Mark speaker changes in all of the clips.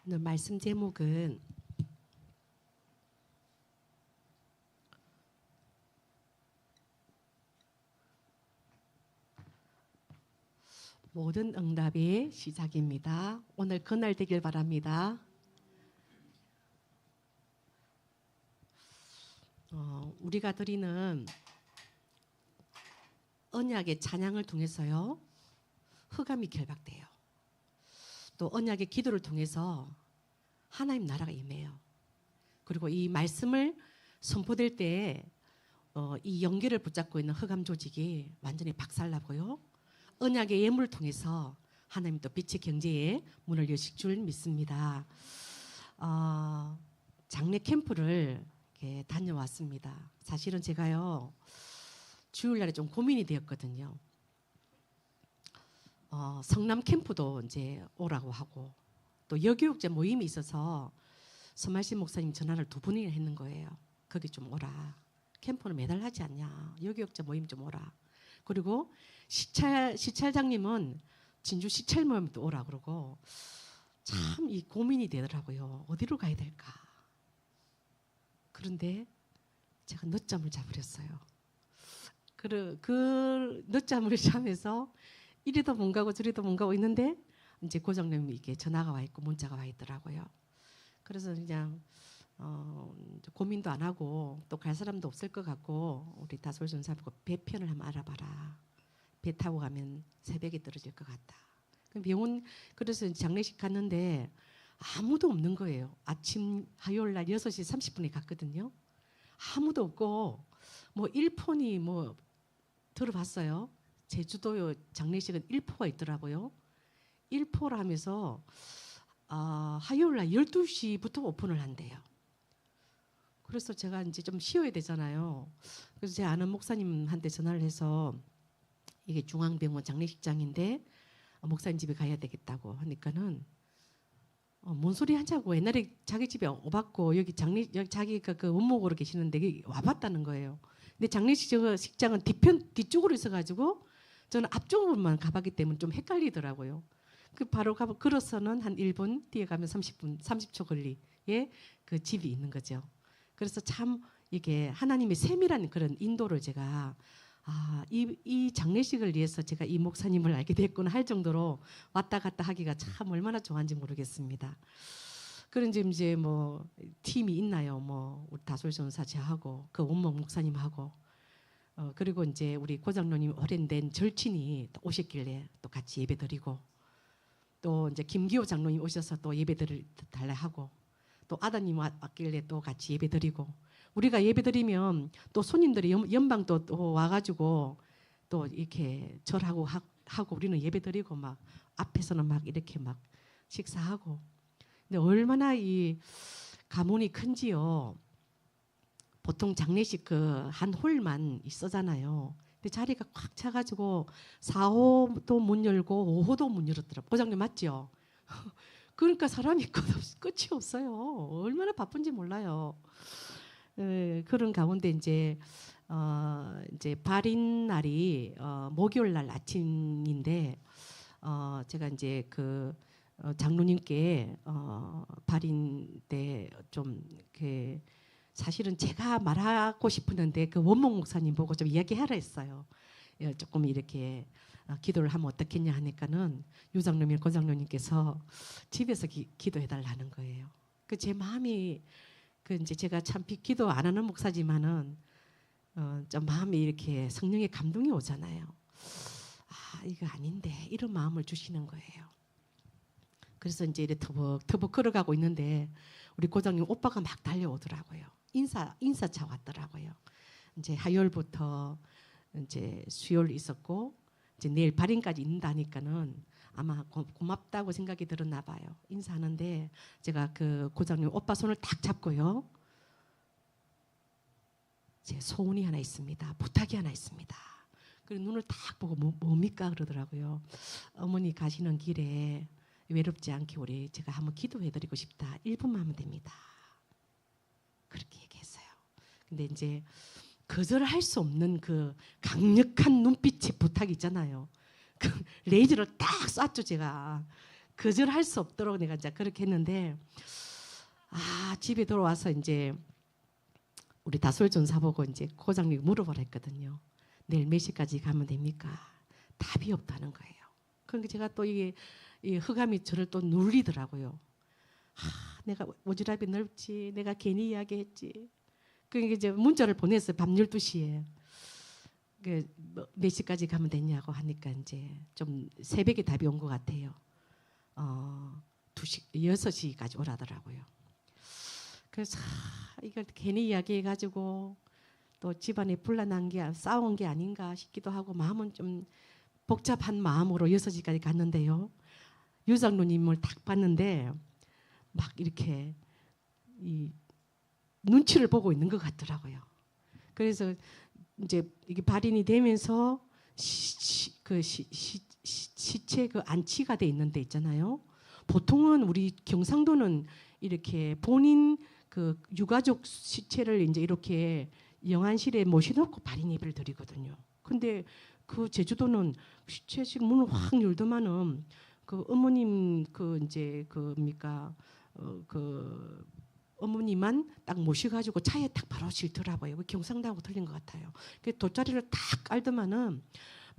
Speaker 1: 오늘 말씀 제목은 모든 응답의 시작입니다. 오늘 그날 되길 바랍니다. 우리가 드리는 언약의 찬양을 통해서요, 흑암이 결박돼요. 또 언약의 기도를 통해서 하나님 나라가 임해요. 그리고 이 말씀을 선포될 때 이 연계를 붙잡고 있는 흑암 조직이 완전히 박살나고요, 언약의 예물을 통해서 하나님 또 빛의 경제에 문을 여실 줄 믿습니다. 장례 캠프를 이렇게 다녀왔습니다. 사실은 제가요, 주일날에 좀 고민이 되었거든요. 성남 캠프도 이제 오라고 하고, 또 여교육자 모임이 있어서 서말신 목사님 전화를 2번이나 했는 거예요. 거기 좀 오라. 캠프는 매달 하지 않냐. 여교육자 모임 좀 오라. 그리고 시찰장님은 진주 시찰 모임도 오라 그러고, 참 이 고민이 되더라고요. 어디로 가야 될까. 그런데 제가 늦잠을 자버렸어요. 그 늦잠을 자면서 이리도 못 가고 저리도 못 가고 있는데 이제 고장님이 이게 전화가 와 있고 문자가 와 있더라고요. 그래서 그냥 고민도 안 하고 또 갈 사람도 없을 것 같고, 우리 다솔 전사 보고 배편을 한번 알아봐라. 배 타고 가면 새벽에 떨어질 것 같다. 병원, 그래서 장례식 갔는데 아무도 없는 거예요. 아침 화요일 날 6시 30분에 갔거든요. 아무도 없고, 뭐 일폰이 뭐 들어봤어요. 제주도 장례식은 일포가 있더라고요. 일포를 하면서 화요일 날 12시부터 오픈을 한대요. 그래서 제가 이제 좀 쉬어야 되잖아요. 그래서 제 아는 목사님한테 전화를 해서 이게 중앙병원 장례식장인데 목사님 집에 가야 되겠다고 하니까는 뭔 소리 하자고, 옛날에 자기 집에 와봤고 여기 자기가 그 원목으로 계시는데 여기 와봤다는 거예요. 근데 장례식장은 뒤쪽으로 있어가지고 저는 앞쪽으로만 가봤기 때문에 좀 헷갈리더라고요. 바로 걸어서는 한 1분, 뒤에 가면 30초 거리에 그 집이 있는 거죠. 그래서 참 이게 하나님의 세밀한 그런 인도를 제가 이 장례식을 위해서 제가 이 목사님을 알게 됐구나 할 정도로 왔다 갔다 하기가 참 얼마나 좋아하는지 모르겠습니다. 그런지 이제 뭐 팀이 있나요? 뭐 우리 다솔 전사 저하고 그 원목 목사님하고 그리고 이제 우리 고장로님 오랜된 절친이 또 오셨길래 또 같이 예배드리고, 또 이제 김기호 장로님 오셔서 또 예배드리달라 하고, 또 아드님 왔길래 또 같이 예배드리고, 우리가 예배드리면 또 손님들이 연방도 또 와가지고 또 이렇게 절하고 하고 우리는 예배드리고 막 앞에서는 막 이렇게 막 식사하고. 근데 얼마나 이 가문이 큰지요. 보통 장례식 그 한 홀만 있어잖아요. 근데 자리가 꽉 차가지고 4호도 문 열고 5호도 문 열었더라고요. 고장님 맞죠? 그러니까 사람이 끝이 없어요. 얼마나 바쁜지 몰라요. 그런 가운데 이제 발인 날이 목요일 날 아침인데 제가 이제 그 장로님께 발인 때 좀 이렇게 사실은 제가 말하고 싶었는데 그 원목 목사님 보고 좀 이야기하라 했어요. 조금 이렇게 기도를 하면 어떻겠냐 하니까는 유장로님, 고장로님께서 집에서 기도해달라는 거예요. 그 제 마음이 그 이제 제가 참 기도 안 하는 목사지만은 좀 마음이 이렇게 성령의 감동이 오잖아요. 이거 아닌데 이런 마음을 주시는 거예요. 그래서 이제 이렇게 터벅터벅 걸어가고 있는데 우리 고장님 오빠가 막 달려오더라고요. 인사차 왔더라고요. 이제 화요일부터 이제 수요일 있었고 이제 내일 발인까지 있는다니까는 아마 고맙다고 생각이 들었나 봐요. 인사하는데 제가 그 고장님 오빠 손을 딱 잡고요. 제 소원이 하나 있습니다. 부탁이 하나 있습니다. 그리고 눈을 딱 보고 뭡니까 그러더라고요. 어머니 가시는 길에 외롭지 않게 우리 제가 한번 기도해드리고 싶다. 1분만 하면 됩니다. 그렇게 얘기했어요. 근데 이제 거절할 수 없는 그 강력한 눈빛의 부탁이 있잖아요. 그 레이저를 딱 쐈죠 제가. 거절할 수 없도록 내가 이제 그렇게 했는데 집에 들어와서 이제 우리 다솔 전사 보고 이제 고장님 물어보라 했거든요. 내일 몇 시까지 가면 됩니까? 답이 없다는 거예요. 그러니까 제가 또 이게 이 흑암이 저를 또 눌리더라고요. 내가 오지랖이 넓지, 내가 괜히 이야기했지. 그러니까 이제 문자를 보냈어요. 밤 12시에. 몇 시까지 가면 되냐고 하니까 이제 좀 새벽에 답이 온 것 같아요. 6시까지 오라더라고요. 그래서 이걸 괜히 이야기해가지고 또 집안에 분란한 게 싸운 게 아닌가 싶기도 하고 마음은 좀 복잡한 마음으로 6시까지 갔는데요. 유장로님을 딱 봤는데 막 이렇게 이 눈치를 보고 있는 것 같더라고요. 그래서 이제 이게 발인이 되면서 시체 그 안치가 돼 있는 데 있잖아요. 보통은 우리 경상도는 이렇게 본인 그 유가족 시체를 이제 이렇게 영안실에 모셔놓고 발인 예배를 드리거든요. 근데 그 제주도는 시체식 문을 확 열더만은 그 어머님 그 이제 그뭡니까 그 어머니만 딱 모셔가지고 차에 딱 바로 실더라고요. 경상도하고 틀린 것 같아요. 그 돗자리를 딱 깔더만은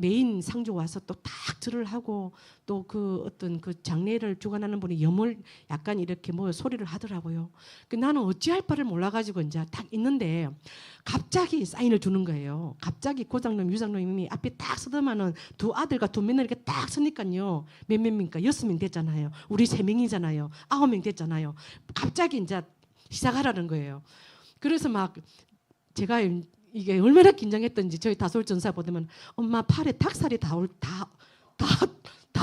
Speaker 1: 메인 상주 와서 또 딱 절을 하고 또 그 어떤 그 장례를 주관하는 분이 염을 약간 이렇게 뭐 소리를 하더라고요. 그 나는 어찌할 바를 몰라가지고 이제 딱 있는데 갑자기 사인을 주는 거예요. 갑자기 고장놈 유장놈이 앞에 딱 서더만은 두 아들과 두 며느리 이렇게 딱 서니까요. 몇 명입니까? 6명 됐잖아요. 우리 3명이잖아요. 9명 됐잖아요. 갑자기 이제 시작하라는 거예요. 그래서 막 제가 이게 얼마나 긴장했던지 저희 다솔 전사 보면 엄마 팔에 닭살이 다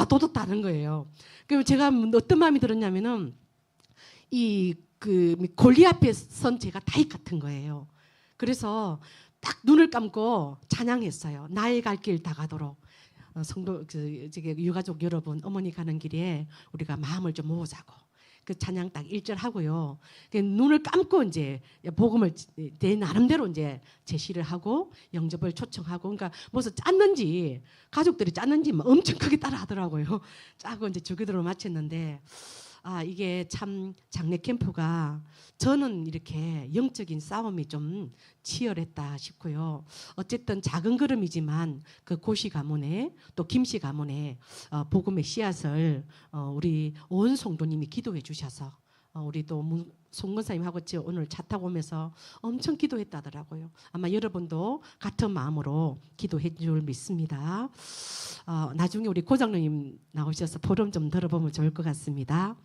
Speaker 1: 돋았다는 거예요. 그럼 제가 어떤 마음이 들었냐면은 이 그 골리 앞에 선 제가 다윗 같은 거예요. 그래서 딱 눈을 감고 찬양했어요. 나의 갈 길 다 가도록. 성도 유가족 여러분 어머니 가는 길에 우리가 마음을 좀 모으자고. 그 찬양 딱 1절 하고요. 눈을 감고 이제 복음을 내 나름대로 이제 제시를 하고 영접을 초청하고 그러니까 무슨 짰는지 가족들이 짰는지 엄청 크게 따라하더라고요. 짜고 이제 주기도를 마쳤는데 이게 참 장례 캠프가 저는 이렇게 영적인 싸움이 좀 치열했다 싶고요. 어쨌든 작은 걸음이지만 그 고시 가문에 또 김씨 가문에 복음의 씨앗을 우리 온 성도님이 기도해 주셔서 우리 또 송건사님하고 오늘 차 타고 오면서 엄청 기도했다더라고요. 아마 여러분도 같은 마음으로 기도해 줄 믿습니다. 나중에 우리 고장로님 나오셔서 포럼 좀 들어보면 좋을 것 같습니다.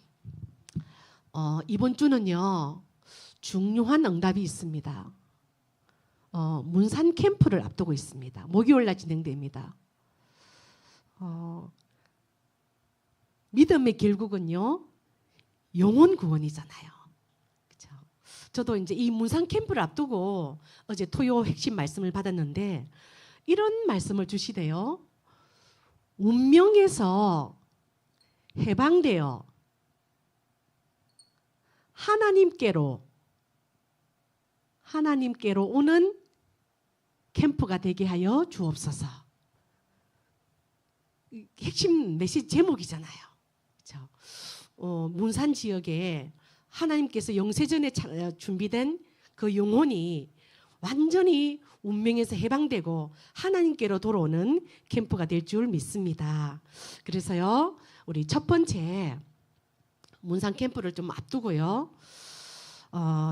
Speaker 1: 이번 주는요 중요한 응답이 있습니다. 문산 캠프를 앞두고 있습니다. 목요일날 진행됩니다. 믿음의 결국은요 영혼 구원이잖아요. 그렇죠? 저도 이제 이 문산 캠프를 앞두고 어제 토요 핵심 말씀을 받았는데 이런 말씀을 주시대요. 운명에서 해방되어 하나님께로 오는 캠프가 되게 하여 주옵소서. 핵심 메시지 제목이잖아요. 그렇죠? 문산 지역에 하나님께서 영세전에 준비된 그 영혼이 완전히 운명에서 해방되고 하나님께로 돌아오는 캠프가 될 줄 믿습니다. 그래서요 우리 첫 번째 문산 캠프를 좀 앞두고요.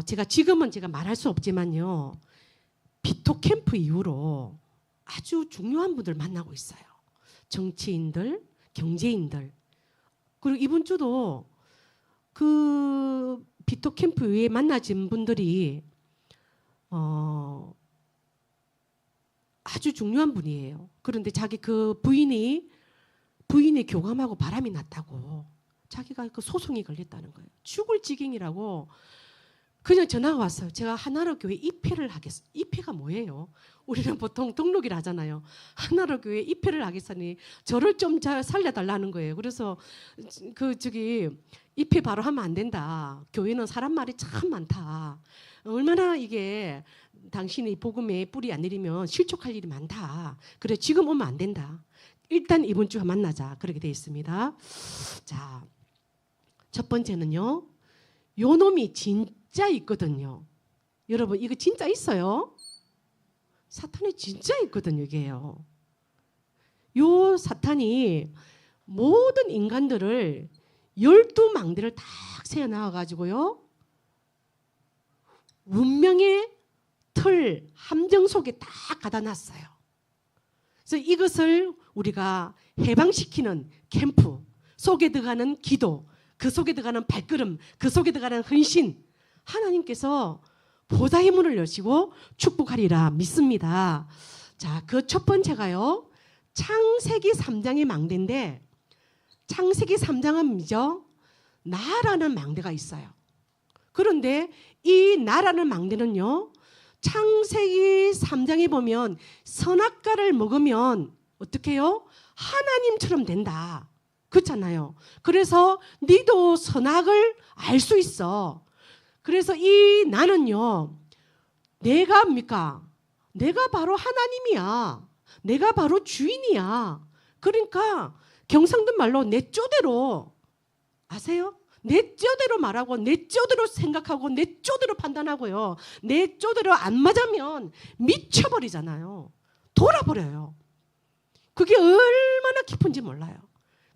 Speaker 1: 제가 지금은 말할 수 없지만요. 비토 캠프 이후로 아주 중요한 분들 만나고 있어요. 정치인들, 경제인들. 그리고 이번 주도 그 비토 캠프 위에 만나진 분들이 아주 중요한 분이에요. 그런데 자기 그 부인이 교감하고 바람이 났다고. 자기가 그 소송이 걸렸다는 거예요. 죽을 지경이라고 그냥 전화가 왔어요. 제가 하나로 교회 입회를 하겠어요. 입회가 뭐예요? 우리는 보통 등록일 하잖아요. 하나로 교회 입회를 하겠으니 저를 좀 살려달라는 거예요. 그래서 입회 바로 하면 안 된다. 교회는 사람 말이 참 많다. 얼마나 이게 당신이 복음에 뿌리 안 내리면 실족할 일이 많다. 그래 지금 오면 안 된다. 일단 이번 주에 만나자 그렇게 되어 있습니다. 자, 첫 번째는요. 요 놈이 진짜 있거든요. 여러분 이거 진짜 있어요. 사탄이 진짜 있거든요. 이게요. 요 사탄이 모든 인간들을 12망대를 딱 세워놔가지고요. 운명의 틀, 함정 속에 딱 가다 놨어요. 그래서 이것을 우리가 해방시키는 캠프 속에 들어가는 기도, 그 속에 들어가는 발걸음, 그 속에 들어가는 헌신, 하나님께서 보좌의 문을 여시고 축복하리라 믿습니다. 자, 그 첫 번째가요. 창세기 3장의 망대인데 창세기 3장은 뭐죠? 나라는 망대가 있어요. 그런데 이 나라는 망대는요. 창세기 3장에 보면 선악과를 먹으면 어떻게 해요? 하나님처럼 된다. 그렇잖아요. 그래서 니도 선악을 알 수 있어. 그래서 이 나는요. 내가 뭡니까? 내가 바로 하나님이야. 내가 바로 주인이야. 그러니까 경상도 말로 내 쪼대로 아세요? 내 쪼대로 말하고 내 쪼대로 생각하고 내 쪼대로 판단하고요. 내 쪼대로 안 맞으면 미쳐버리잖아요. 돌아버려요. 그게 얼마나 깊은지 몰라요.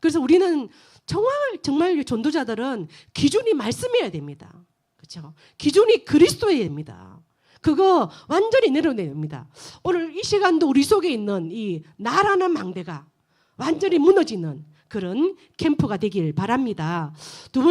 Speaker 1: 그래서 우리는 정말 전도자들은 기준이 말씀이어야 됩니다. 그렇죠? 기준이 그리스도여야 됩니다. 그거 완전히 내려내야 됩니다. 오늘 이 시간도 우리 속에 있는 이 나라는 망대가 완전히 무너지는 그런 캠프가 되길 바랍니다. 두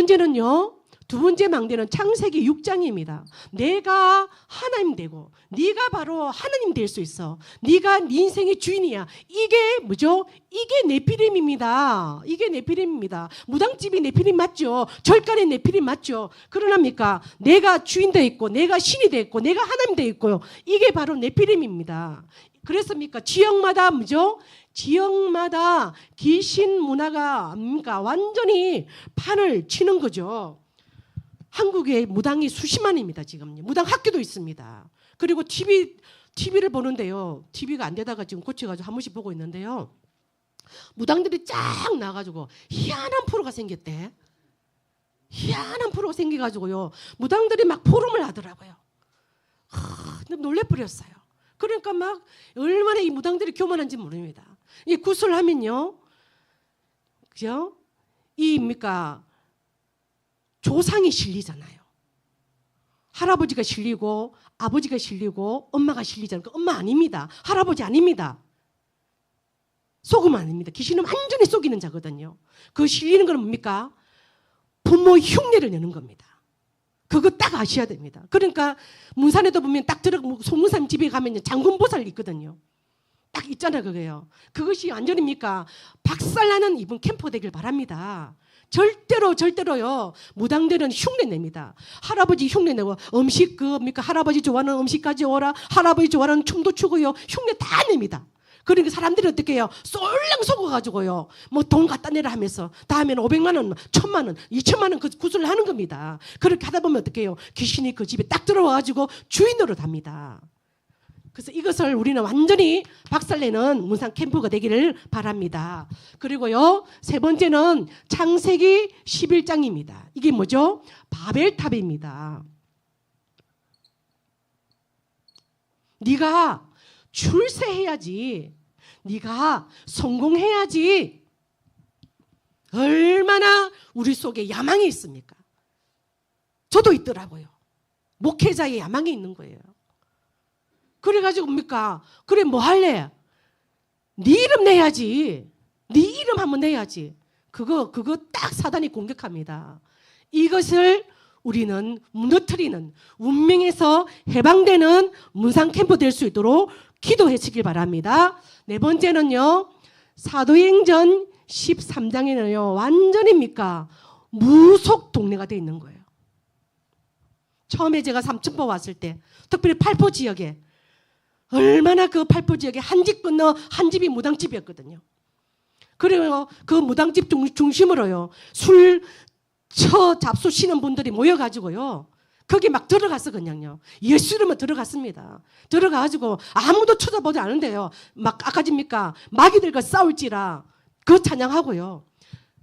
Speaker 1: 번째 망대는 창세기 6장입니다. 내가 하나님 되고 네가 바로 하나님 될 수 있어. 네가 네 인생의 주인이야. 이게 뭐죠? 이게 네피림입니다. 이게 네피림입니다. 무당집이 네피림 맞죠? 절간의 네피림 맞죠? 그러나입니까? 내가 주인 돼 있고 내가 신이 돼 있고 내가 하나님 돼 있고요. 이게 바로 네피림입니다. 그랬습니까? 지역마다 뭐죠? 지역마다 귀신 문화가 완전히 판을 치는 거죠. 한국에 무당이 수십만입니다. 지금 무당 학교도 있습니다. 그리고 TV를 보는데요. TV가 안 되다가 지금 고쳐가지고 한 번씩 보고 있는데요. 무당들이 쫙 나가지고 희한한 프로가 생겼대. 희한한 프로가 생겨가지고요. 무당들이 막 포럼을 하더라고요. 놀래버렸어요. 그러니까 막 얼마나 이 무당들이 교만한지 모릅니다. 이 구슬하면요, 그죠? 뭡니까? 조상이 실리잖아요. 할아버지가 실리고 아버지가 실리고 엄마가 실리잖아요. 엄마 아닙니다. 할아버지 아닙니다. 속으면 아닙니다. 귀신은 완전히 속이는 자거든요. 그 실리는 건 뭡니까? 부모 흉내를 내는 겁니다. 그거 딱 아셔야 됩니다. 그러니까 문산에도 보면 딱 송문산 집에 가면 장군보살 있거든요. 딱 있잖아요. 그거요. 그것이 완전입니까? 박살나는 이분 캠프 되길 바랍니다. 절대로요. 무당들은 흉내 냅니다. 할아버지 흉내 내고 음식 할아버지 좋아하는 음식 가져오라. 할아버지 좋아하는 춤도 추고요. 흉내 다 냅니다. 그러니까 사람들이 어떻게 해요? 쏠랑 속아가지고요. 뭐 돈 갖다 내라 하면서 다음에는 500만 원, 1000만 원, 2000만 원 그 구슬을 하는 겁니다. 그렇게 하다 보면 어떻게 해요? 귀신이 그 집에 딱 들어와가지고 주인으로 답니다. 그래서 이것을 우리는 완전히 박살내는 문상 캠프가 되기를 바랍니다. 그리고요, 세 번째는 창세기 11장입니다. 이게 뭐죠? 바벨탑입니다. 네가 출세해야지. 네가 성공해야지. 얼마나 우리 속에 야망이 있습니까? 저도 있더라고요. 목회자의 야망이 있는 거예요. 그래가지고 뭡니까? 그래 뭐 할래? 네 이름 내야지. 네 이름 한번 내야지. 그거 딱 사단이 공격합니다. 이것을 우리는 무너뜨리는 운명에서 해방되는 문상 캠프 될 수 있도록 기도해 주길 바랍니다. 네 번째는요. 사도행전 13장에는요. 완전입니까? 무속 동네가 되어 있는 거예요. 처음에 제가 삼천포 왔을 때 특별히 팔포 지역에 얼마나 그 팔포 지역에 한 집 건너 한 집이 무당집이었거든요. 그리고 그 무당집 중심으로요. 술 잡수 쉬는 분들이 모여가지고요. 거기 막 들어갔어. 그냥요. 예수 이름으로 들어갔습니다. 들어가가지고 아무도 쳐다보지 않은데요. 막 아까집니까? 마귀들과 싸울지라 그 찬양하고요.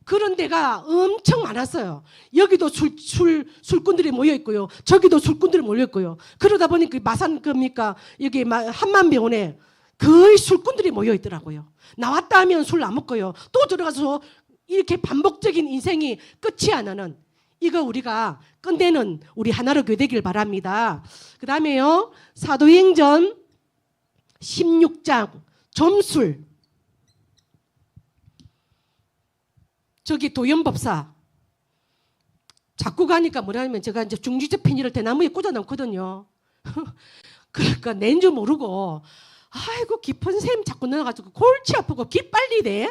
Speaker 1: 그런 데가 엄청 많았어요. 여기도 술꾼들이 모여 있고요. 저기도 술꾼들이 모여 있고요. 그러다 보니까 마산 겁니까? 여기 한만병원에 거의 술꾼들이 모여 있더라고요. 나왔다 하면 술 안 먹고요. 또 들어가서 이렇게 반복적인 인생이 끝이 안 나는, 이거 우리가 끝내는 우리 하나로 교회 되길 바랍니다. 그 다음에요, 사도행전 16장 점술. 저기 도연법사 자꾸 가니까 뭐라면 제가 이제 중지적 비닐을 대나무에 꽂아 놓거든요. 그러니까 낸 줄 모르고 아이고 깊은 샘 자꾸 넣어가지고 골치 아프고 기 빨리 돼.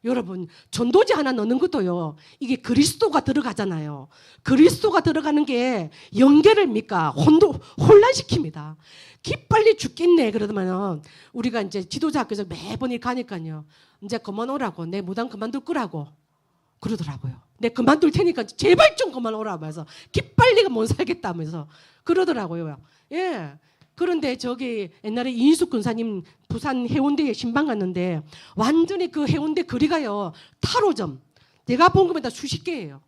Speaker 1: 여러분, 전도지 하나 넣는 것도요, 이게 그리스도가 들어가잖아요. 그리스도가 들어가는 게 연계를 혼란시킵니다. 기 빨리 죽겠네. 그러더만은 우리가 이제 지도자 학교에서 매번 가니까요, 이제 그만 오라고, 내 무당 그만둘 거라고 그러더라고요. 내 그만둘 테니까 제발 좀 그만 오라고 해서 기빨리가 못 살겠다면서 그러더라고요. 예. 그런데 저기 옛날에 이인숙 군사님 부산 해운대에 신방 갔는데 완전히 그 해운대 거리가요, 타로점. 내가 본 것보다 수십 개예요.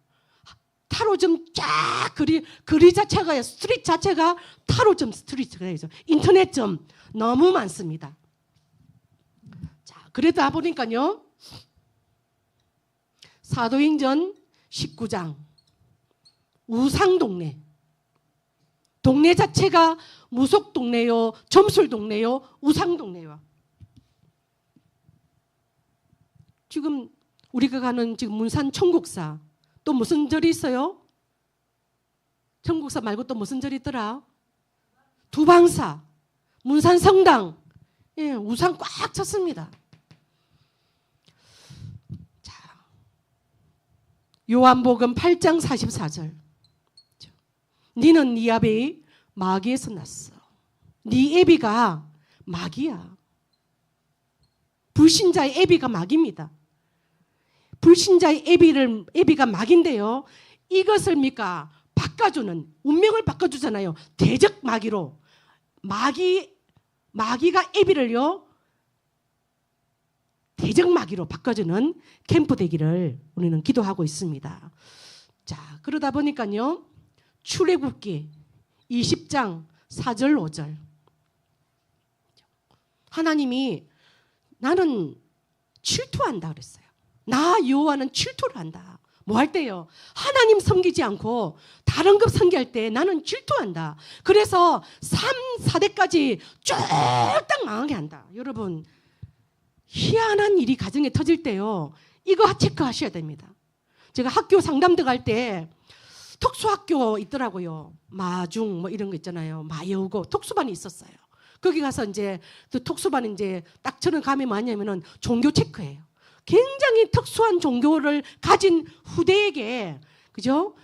Speaker 1: 타로점 쫙 거리 자체가, 스트리트 자체가 타로점 스트리트가 되죠. 인터넷점 너무 많습니다. 자, 그러다 보니까요, 사도행전 19장 우상동네. 동네 자체가 무속동네요, 점술동네요, 우상동네요. 지금 우리가 가는 지금 문산 청국사, 또 무슨 절이 있어요? 청국사 말고 또 무슨 절이 있더라? 두방사, 문산 성당. 예, 우상 꽉 찼습니다. 요한복음 8장 44절. 니는 네 아비 마귀에서 났어. 네 애비가 마귀야. 불신자의 애비가 마귀입니다. 불신자의 애비가 마귀인데요, 이것을 바꿔주는, 운명을 바꿔주잖아요. 대적 마귀로. 마귀가 애비를요, 대적 마귀로 바꿔주는 캠프 되기를 우리는 기도하고 있습니다. 자, 그러다 보니까요, 출애굽기 20장 4절 5절. 하나님이 나는 질투한다 그랬어요. 나 여호와는 질투를 한다. 뭐 할 때요? 하나님 섬기지 않고 다른 것 섬기할 때 나는 질투한다. 그래서 3, 4대까지 쫄딱 망하게 한다. 여러분, 희한한 일이 가정에 터질 때요, 이거 체크하셔야 됩니다. 제가 학교 상담 들어갈 때 특수학교 있더라고요. 마중 뭐 이런 거 있잖아요. 마여고 특수반이 있었어요. 거기 가서 이제 그 특수반 이제 딱 저는 가면 뭐냐면은 종교 체크예요. 굉장히 특수한 종교를 가진 후대에게, 그죠?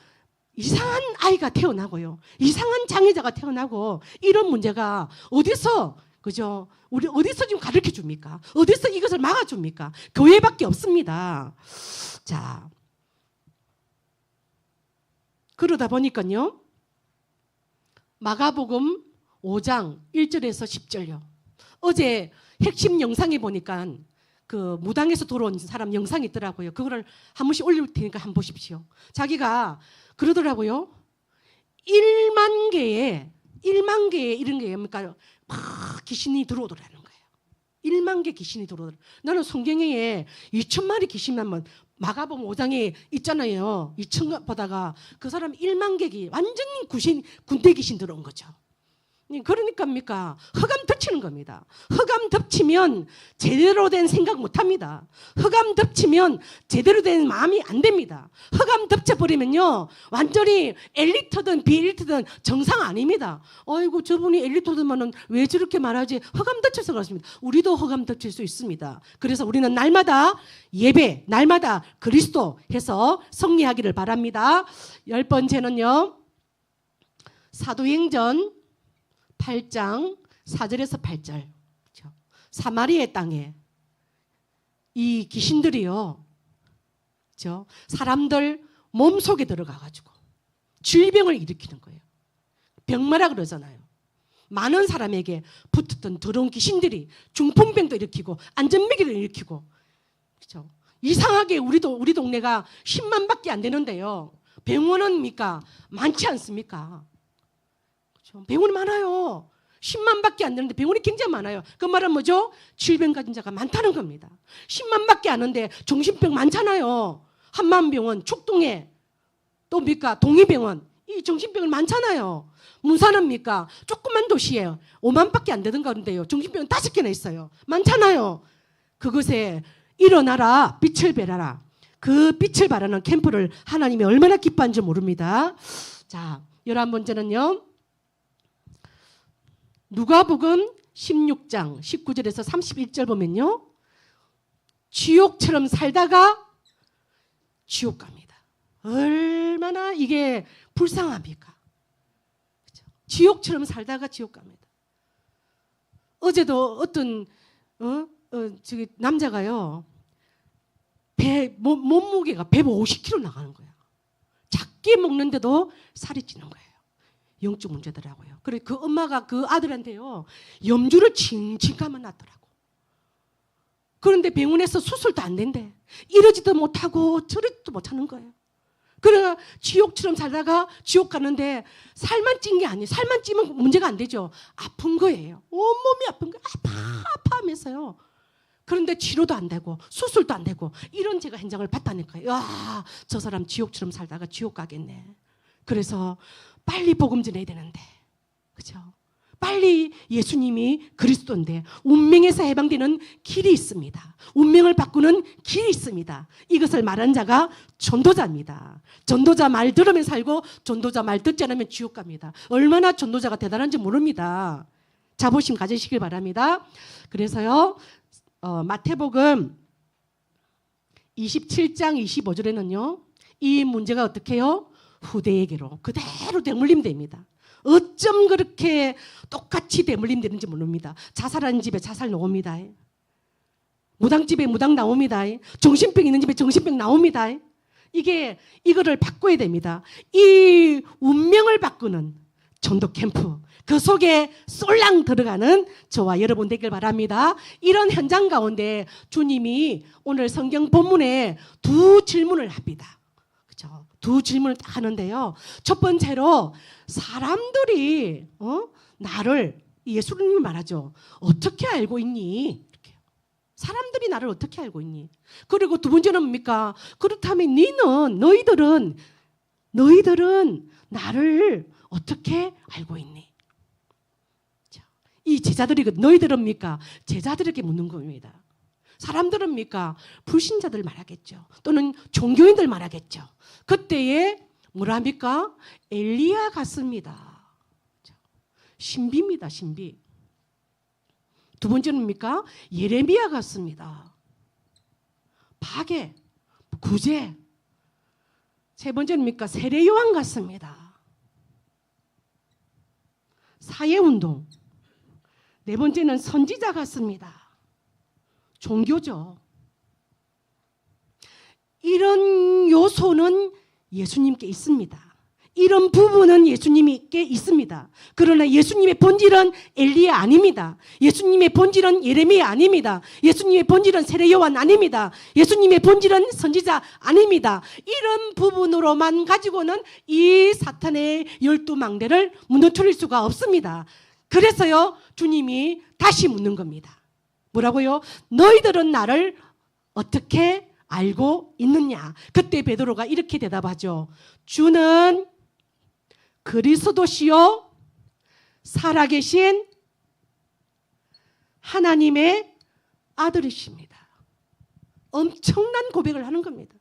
Speaker 1: 이상한 아이가 태어나고요, 이상한 장애자가 태어나고, 이런 문제가 어디서, 그죠? 우리 어디서 지금 가르쳐 줍니까? 어디서 이것을 막아 줍니까? 교회밖에 없습니다. 자, 그러다 보니까요, 마가복음 5장 1절에서 10절요. 어제 핵심 영상에 보니까 그 무당에서 들어온 사람 영상이 있더라고요. 그거를 한 번씩 올릴 테니까 한번 보십시오. 자기가 그러더라고요. 1만 개의 이런 게 뭡니까? 막 귀신이 들어오더라는 거예요. 1만 개 귀신이 들어오더라. 나는 성경에 2,000마리 귀신 한번 마가복음 5장에 있잖아요. 2,000 보다가 그 사람 1만 개 완전히 군대 귀신 들어온 거죠. 그러니까 흑암 덮치는 겁니다. 흑암 덮치면 제대로 된 생각 못합니다. 흑암 덮치면 제대로 된 마음이 안 됩니다. 흑암 덮쳐버리면요, 완전히 엘리트든 비엘리트든 정상 아닙니다. 어이구, 저분이 엘리트들만은 왜 저렇게 말하지? 흑암 덮쳐서 그렇습니다. 우리도 흑암 덮칠 수 있습니다. 그래서 우리는 날마다 예배, 날마다 그리스도 해서 승리하기를 바랍니다. 10번째는요, 사도행전 8장 4절에서 8절. 사마리아 땅에 이 귀신들이요, 사람들 몸속에 들어가가지고 질병을 일으키는 거예요. 병마라 그러잖아요. 많은 사람에게 붙었던 더러운 귀신들이 중풍병도 일으키고 안전매기를 일으키고, 그렇죠? 이상하게 우리 동네가 10만밖에 안 되는데요. 병원은 많지 않습니까? 그렇죠? 병원이 많아요. 10만밖에 안 되는데 병원이 굉장히 많아요. 그 말은 뭐죠? 질병 가진 자가 많다는 겁니다. 10만밖에 안 하는데 정신병 많잖아요. 한만병원, 축동에 또 동의병원, 이 정신병을 많잖아요. 문산은 조그만 도시에 5만밖에 안 되는 가운데요. 정신병원 5개나 있어요. 많잖아요. 그것에 일어나라, 빛을 발하라. 그 빛을 발하는 캠프를 하나님이 얼마나 기뻐한지 모릅니다. 자, 11번째는요. 누가복음 16장 19절에서 31절 보면요. 지옥처럼 살다가 지옥 갑니다. 얼마나 이게 불쌍합니까? 그렇죠? 지옥처럼 살다가 지옥 갑니다. 어제도 어떤 저기 남자가요. 몸무게가 150kg 나가는 거예요. 작게 먹는데도 살이 찌는 거예요. 영적 문제더라고요. 그래서 그 엄마가 그 아들한테요. 염주를 칭칭 감아놨더라고. 그런데 병원에서 수술도 안 된대. 이러지도 못하고 저러지도 못하는 거예요. 그러나 지옥처럼 살다가 지옥 가는데 살만 찐 게 아니에요. 살만 찌면 문제가 안 되죠. 아픈 거예요. 온몸이 아픈 거예요. 아파 하면서요. 그런데 치료도 안 되고 수술도 안 되고 이런 제가 현장을 봤다니까요. 와, 저 사람 지옥처럼 살다가 지옥 가겠네. 그래서 빨리 복음 전해야 되는데, 그렇죠? 빨리 예수님이 그리스도인데 운명에서 해방되는 길이 있습니다. 운명을 바꾸는 길이 있습니다. 이것을 말한 자가 전도자입니다. 전도자 말 들으면 살고 전도자 말 듣지 않으면 지옥 갑니다. 얼마나 전도자가 대단한지 모릅니다. 자부심 가지시길 바랍니다. 그래서요. 마태복음 27장 25절에는요. 이 문제가 어떻게 해요? 후대에게로 그대로 되물림 됩니다. 어쩜 그렇게 똑같이 되물림 되는지 모릅니다. 자살하는 집에 자살 나옵니다. 무당집에 무당 나옵니다. 정신병 있는 집에 정신병 나옵니다. 이거를 바꿔야 됩니다. 이 운명을 바꾸는 전도 캠프, 그 속에 쏠랑 들어가는 저와 여러분 되길 바랍니다. 이런 현장 가운데 주님이 오늘 성경 본문에 두 질문을 합니다. 그렇죠? 두 질문을 딱 하는데요. 첫 번째로 사람들이 나를, 예수님이 말하죠. 어떻게 알고 있니? 이렇게. 사람들이 나를 어떻게 알고 있니? 그리고 두 번째는 뭡니까? 그렇다면 너희들은 나를 어떻게 알고 있니? 이 제자들이 너희들은 제자들에게 묻는 겁니다. 사람들은 불신자들 말하겠죠. 또는 종교인들 말하겠죠. 그때에 뭐라 합니까? 엘리야 같습니다. 신비입니다. 신비. 두 번째는 뭡니까? 예레미야 같습니다. 파괴, 구제. 세 번째는 뭡니까? 세례 요한 같습니다. 사회운동. 네 번째는 선지자 같습니다. 종교죠. 이런 요소는 예수님께 있습니다. 이런 부분은 예수님께 있습니다. 그러나 예수님의 본질은 엘리야 아닙니다. 예수님의 본질은 예레미야 아닙니다. 예수님의 본질은 세례 요한 아닙니다. 예수님의 본질은 선지자 아닙니다. 이런 부분으로만 가지고는 이 사탄의 12망대를 무너뜨릴 수가 없습니다. 그래서요, 주님이 다시 묻는 겁니다. 뭐라고요? 너희들은 나를 어떻게 알고 있느냐? 그때 베드로가 이렇게 대답하죠. 주는 그리스도시요 살아계신 하나님의 아들이십니다. 엄청난 고백을 하는 겁니다.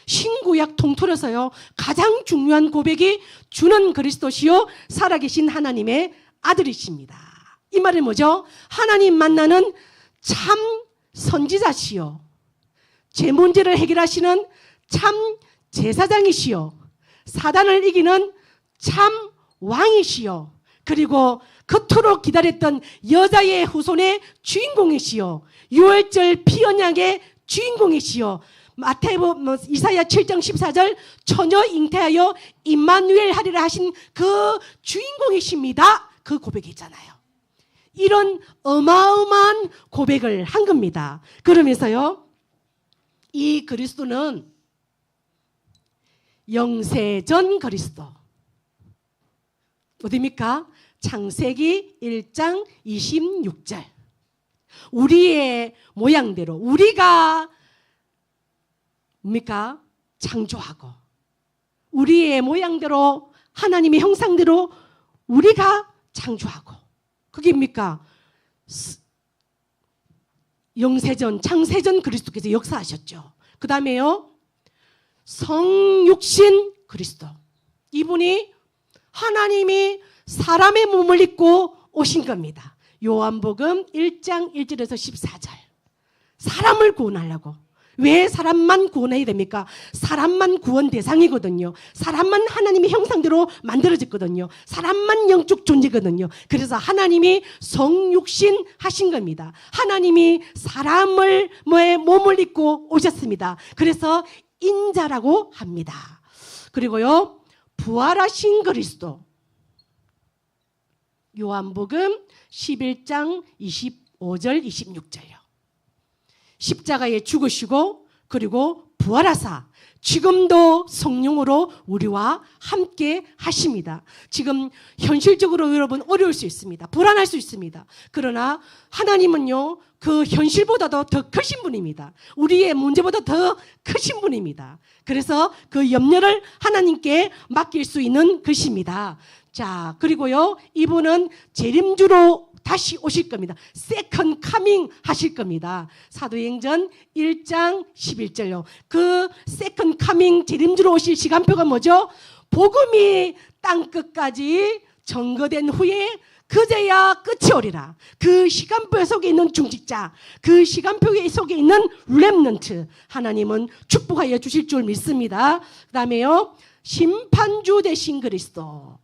Speaker 1: 신구약 통틀어서요 가장 중요한 고백이 주는 그리스도시요 살아계신 하나님의 아들이십니다. 이 말은 뭐죠? 하나님 만나는 참 선지자시요, 제 문제를 해결하시는 참 제사장이시요, 사단을 이기는 참 왕이시요, 그리고 그토록 기다렸던 여자의 후손의 주인공이시요, 유월절 피언약의 주인공이시요, 이사야 7장 14절 처녀 잉태하여 임마누엘 하리라 하신 그 주인공이십니다. 그 고백이 있잖아요. 이런 어마어마한 고백을 한 겁니다. 그러면서요, 이 그리스도는 영세전 그리스도. 어디입니까? 창세기 1장 26절. 우리의 모양대로 우리가 뭡니까? 창조하고 우리의 모양대로 하나님의 형상대로 우리가 창조하고 그게 뭡니까? 영세전 창세전 그리스도께서 역사하셨죠. 그 다음에요, 성육신 그리스도. 이분이 하나님이 사람의 몸을 입고 오신 겁니다. 요한복음 1장 1절에서 14절. 사람을 구원하려고. 왜 사람만 구원해야 됩니까? 사람만 구원 대상이거든요. 사람만 하나님의 형상대로 만들어졌거든요. 사람만 영적 존재거든요. 그래서 하나님이 성육신 하신 겁니다. 하나님이 사람을 몸을 입고 오셨습니다. 그래서 인자라고 합니다. 그리고요, 부활하신 그리스도. 요한복음 11장 25절 26절요. 십자가에 죽으시고 그리고 부활하사 지금도 성령으로 우리와 함께 하십니다. 지금 현실적으로 여러분 어려울 수 있습니다. 불안할 수 있습니다. 그러나 하나님은요, 그 현실보다도 더 크신 분입니다. 우리의 문제보다 더 크신 분입니다. 그래서 그 염려를 하나님께 맡길 수 있는 것입니다. 자, 그리고요, 이분은 재림주로 다시 오실 겁니다. 세컨 카밍 하실 겁니다. 사도행전 1장 11절요. 그 세컨 카밍 재림주로 오실 시간표가 뭐죠? 복음이 땅끝까지 전거된 후에 그제야 끝이 오리라. 그 시간표 속에 있는 중직자, 그 시간표 속에 있는 렘넌트, 하나님은 축복하여 주실 줄 믿습니다. 그 다음에요, 심판주 되신 그리스도.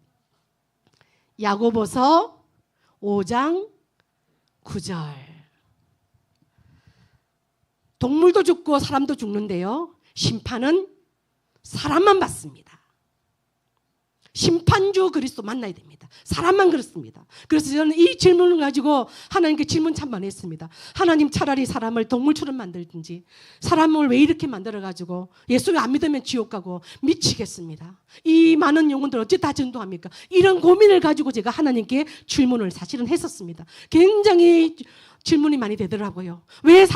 Speaker 1: 야고보서 5장 9절. 동물도 죽고 사람도 죽는데요, 심판은 사람만 받습니다. 심판주 그리스도 만나야 됩니다. 사람만 그렇습니다. 그래서 저는 이 질문을 가지고 하나님께 질문 참 많이 했습니다. 하나님, 차라리 사람을 동물처럼 만들든지, 사람을 왜 이렇게 만들어가지고 예수 안 믿으면 지옥 가고 미치겠습니다. 이 많은 영혼들 어째 다 전도합니까? 이런 고민을 가지고 제가 하나님께 질문을 사실은 했었습니다. 굉장히 질문이 많이 되더라고요. 왜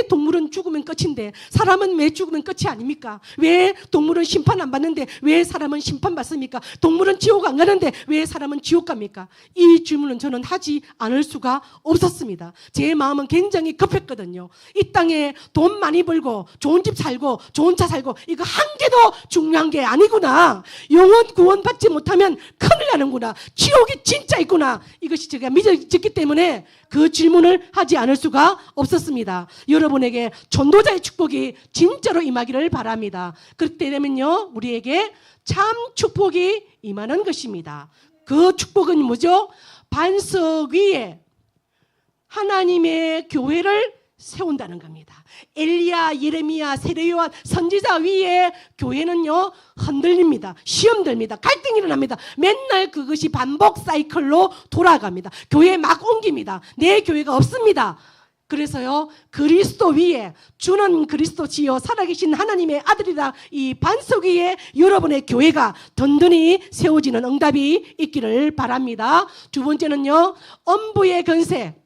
Speaker 1: 동물은 죽으면 끝인데 사람은 왜 죽으면 끝이 아닙니까? 왜 동물은 심판 안 받는데 왜 사람은 심판 받습니까? 동물은 지옥 안 가는데 왜 사람은 지옥 갑니까? 이 질문은 저는 하지 않을 수가 없었습니다. 제 마음은 굉장히 급했거든요. 이 땅에 돈 많이 벌고 좋은 집 살고 좋은 차 살고 이거 한 개도 중요한 게 아니구나. 영혼 구원 받지 못하면 큰일 나는구나. 지옥이 진짜 있구나. 이것이 제가 믿어졌기 때문에 그 질문을 하지 않을 수가 없었습니다. 여러분에게 전도자의 축복이 진짜로 임하기를 바랍니다. 그때 되면요, 우리에게 참 축복이 임하는 것입니다. 그 축복은 뭐죠? 반석 위에 하나님의 교회를 세운다는 겁니다. 엘리야, 예레미야, 세례요한 선지자 위에 교회는요 흔들립니다. 시험 들립니다. 갈등이 일어납니다. 맨날 그것이 반복 사이클로 돌아갑니다. 교회 막 옮깁니다. 내 교회가 없습니다. 그래서요, 그리스도 위에, 주는 그리스도지요 살아계신 하나님의 아들이라, 이 반석 위에 여러분의 교회가 든든히 세워지는 응답이 있기를 바랍니다. 두 번째는요, 엄부의 권세.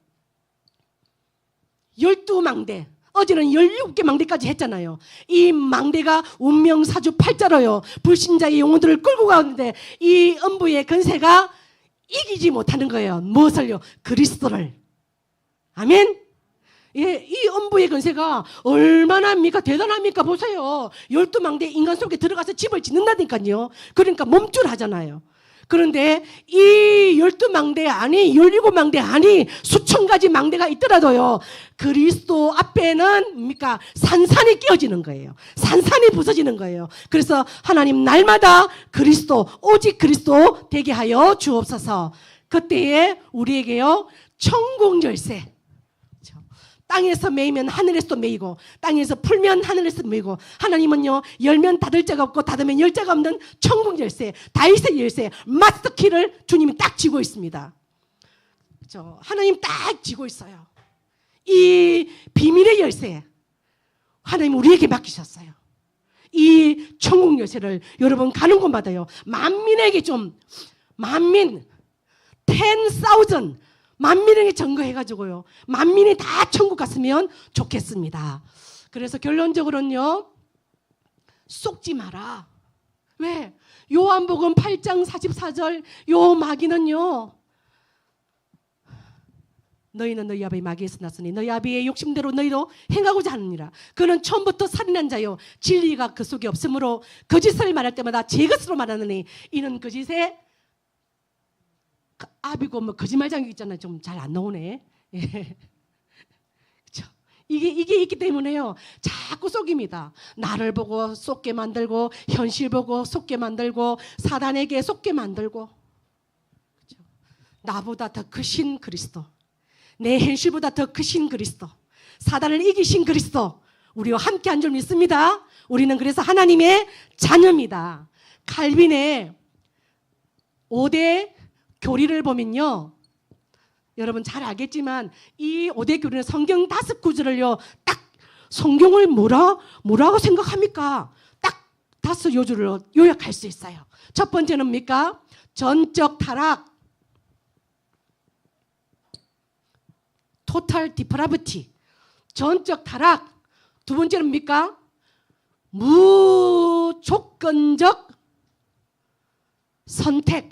Speaker 1: 12망대. 어제는 17개 망대까지 했잖아요. 이 망대가 운명사주 팔자로요, 불신자의 영혼들을 끌고 가는데 이 엄부의 권세가 이기지 못하는 거예요. 무엇을요? 그리스도를. 아멘. 예, 이 엄부의 권세가 얼마나 대단합니까? 보세요. 12망대 인간 속에 들어가서 집을 짓는다니까요. 그러니까 몸줄하잖아요. 그런데 이 12망대 아니 17망대 아니 수천 가지 망대가 있더라도요, 그리스도 앞에는 뭡니까? 산산이 끼어지는 거예요. 산산이 부서지는 거예요. 그래서 하나님 날마다 그리스도, 오직 그리스도 되게 하여 주옵소서. 그때에 우리에게요 천국 열쇠, 땅에서 매이면 하늘에서 매이고 땅에서 풀면 하늘에서 매이고 하나님은요 열면 닫을 자가 없고 닫으면 열 자가 없는 천국 열쇠 다윗의 열쇠 마스터키를 주님이 딱 쥐고 있습니다. 그렇죠? 하나님 딱 쥐고 있어요. 이 비밀의 열쇠 하나님 우리에게 맡기셨어요. 이 천국 열쇠를 여러분 가는 곳마다요 만민에게 좀 만민 10,000 만민에게 증거해가지고요 만민이 다 천국 갔으면 좋겠습니다. 그래서 결론적으로는요 속지 마라. 왜? 요한복음 8장 44절 요 마귀는요 너희는 너희 아버지 마귀에서 났으니 너희 아비의 욕심대로 너희도 행하고자 하느니라. 그는 처음부터 살인한 자요 진리가 그 속에 없으므로 거짓을 말할 때마다 제 것으로 말하느니 이는 거짓의 아비고 뭐 거짓말장이 있잖아요. 좀 잘 안 나오네. 예. 그렇죠? 이게 있기 때문에요 자꾸 속입니다. 나를 보고 속게 만들고 현실 보고 속게 만들고 사단에게 속게 만들고 그렇죠? 나보다 더 크신 그리스도 내 현실보다 더 크신 그리스도 사단을 이기신 그리스도 우리와 함께 한 줄 믿습니다. 우리는 그래서 하나님의 자녀입니다. 칼빈의 5대 교리를 보면요 여러분 잘 알겠지만 이 5대 교리는 성경 5구절을요 딱 성경을 뭐라고 생각합니까? 딱 5요주를 요약할 수 있어요. 첫 번째는 뭡니까? 전적 타락 토탈 디프라비티 전적 타락. 두 번째는 뭡니까? 무조건적 선택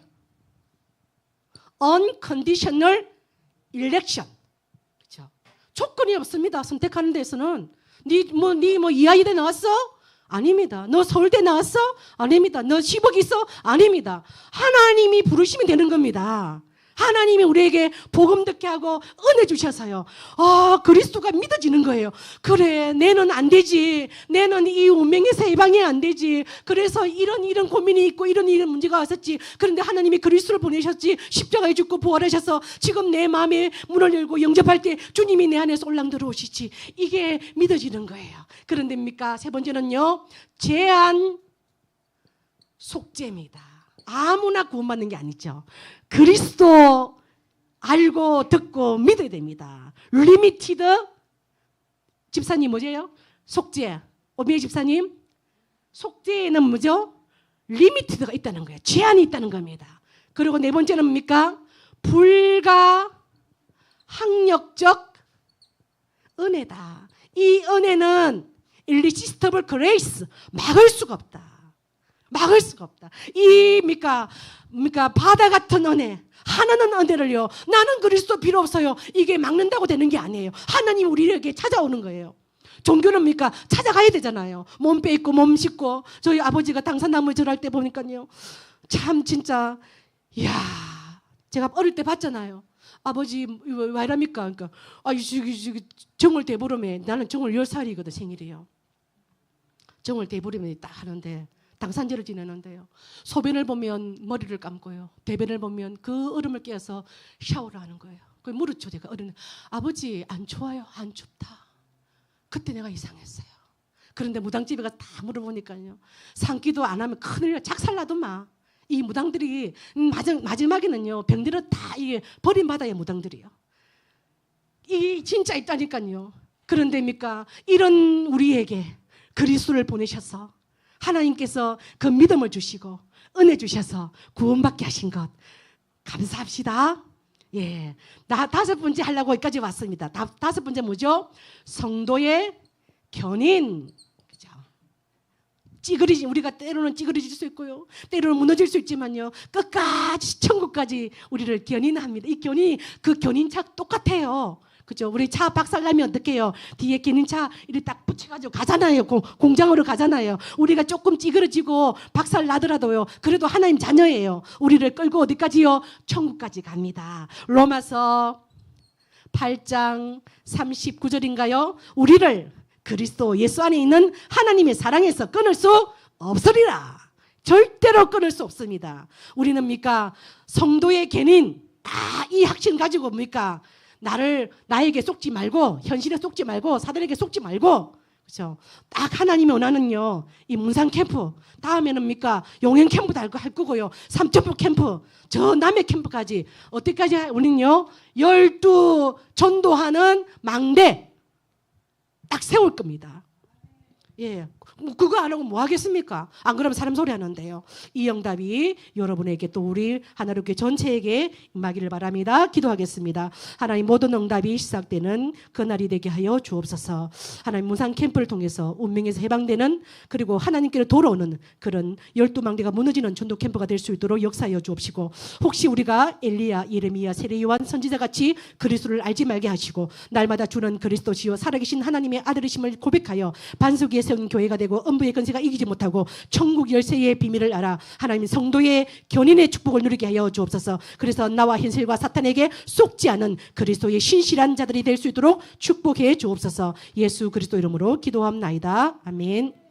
Speaker 1: unconditional election. 그렇죠? 조건이 없습니다. 선택하는 데서는 네 이 아이대 나왔어? 아닙니다. 너 서울대 나왔어? 아닙니다. 너 10억 있어? 아닙니다. 하나님이 부르시면 되는 겁니다. 하나님이 우리에게 복음 듣게 하고 은혜 주셔서요 그리스도가 믿어지는 거예요. 그래 내는 안 되지. 내는 이 운명에서 해방이 안 되지. 그래서 이런 고민이 있고 이런 문제가 왔었지. 그런데 하나님이 그리스도를 보내셨지. 십자가에 죽고 부활하셔서 지금 내 마음에 문을 열고 영접할 때 주님이 내 안에서 올랑 들어오시지. 이게 믿어지는 거예요. 그런데입니까? 세 번째는요 제한 속죄입니다. 아무나 구원받는 게 아니죠. 그리스도 알고 듣고 믿어야 됩니다. 리미티드 집사님 뭐죠? 속죄. 오미애 집사님 속죄에는 뭐죠? 리미티드가 있다는 거예요. 제한이 있다는 겁니다. 그리고 네 번째는 뭡니까? 불가항력적 은혜다. 이 은혜는 irresistible grace 막을 수가 없다. 막을 수가 없다. 뭡니까 바다 같은 은혜 하나는 은혜를요 나는 그리스도 필요 없어요 이게 막는다고 되는 게 아니에요. 하나님 우리에게 찾아오는 거예요. 종교는 뭡니까 찾아가야 되잖아요. 몸 빼있고 몸 씻고 저희 아버지가 당산나무 절할 때 보니까요 참 진짜 이야 제가 어릴 때 봤잖아요. 아버지 왜 이랍니까? 그러니까 정월 대보름에 나는 정월 10살이거든 생일이요. 정월 대보름에 딱 하는데 당산절을 지내는데요. 소변을 보면 머리를 감고요. 대변을 보면 그 얼음을 깨어서 샤워를 하는 거예요. 그 물었죠. 제가 어린 아버지 안 추워요? 안 춥다. 그때 내가 이상했어요. 그런데 무당집에 가서 다 물어보니까요. 산기도 안 하면 큰일 작살나도 마. 이 무당들이 마지막에는요. 병들어 다 이게 버림받아요. 무당들이요. 이 진짜 있다니까요. 그런데입니까? 이런 우리에게 그리스도를 보내셔서 하나님께서 그 믿음을 주시고 은혜 주셔서 구원받게 하신 것 감사합시다. 예, 나 5번째 하려고 여기까지 왔습니다. 5번째 뭐죠? 성도의 견인. 그죠? 찌그러지 우리가 때로는 찌그러질 수 있고요, 때로는 무너질 수 있지만요, 끝까지 천국까지 우리를 견인합니다. 이 견인이 그 견인차 똑같아요. 그죠? 우리 차 박살나면 어떡해요? 뒤에 견인차 이렇게 딱 붙여가지고 가잖아요. 공장으로 가잖아요. 우리가 조금 찌그러지고 박살나더라도요, 그래도 하나님 자녀예요. 우리를 끌고 어디까지요? 천국까지 갑니다. 로마서 8장 39절인가요? 우리를 그리스도 예수 안에 있는 하나님의 사랑에서 끊을 수 없으리라. 절대로 끊을 수 없습니다. 우리는 뭡니까? 성도의 견인, 이 확신 가지고 뭡니까? 나에게 속지 말고, 현실에 속지 말고, 사단에게 속지 말고, 그렇죠? 딱 하나님이 원하는요, 이 문상 캠프, 다음에는 뭡니까? 용행 캠프도 할 거고요, 삼천포 캠프, 저 남해 캠프까지, 어때까지 우리는요, 12 전도하는 망대 딱 세울 겁니다. 예. 그거 안 하고 뭐 하겠습니까? 안 그러면 사람 소리 하는데요. 이 응답이 여러분에게 또 우리 하나님께 전체에게 임하기를 바랍니다. 기도하겠습니다. 하나님, 모든 응답이 시작되는 그날이 되게 하여 주옵소서. 하나님, 문상 캠프를 통해서 운명에서 해방되는, 그리고 하나님께로 돌아오는 그런 12망대가 무너지는 전도 캠프가 될 수 있도록 역사하여 주옵시고, 혹시 우리가 엘리야, 예레미야, 세례 요한 선지자같이 그리스도를 알지 말게 하시고 날마다 주는 그리스도시요 살아계신 하나님의 아들이심을 고백하여 반석 위에 세운 교회가 되고 음부의 권세가 이기지 못하고 천국 열쇠의 비밀을 알아 하나님 성도의 견인의 축복을 누리게 하여 주옵소서. 그래서 나와 현실과 사탄에게 속지 않은 그리스도의 신실한 자들이 될 수 있도록 축복해 주옵소서. 예수 그리스도 이름으로 기도합나이다. 아멘.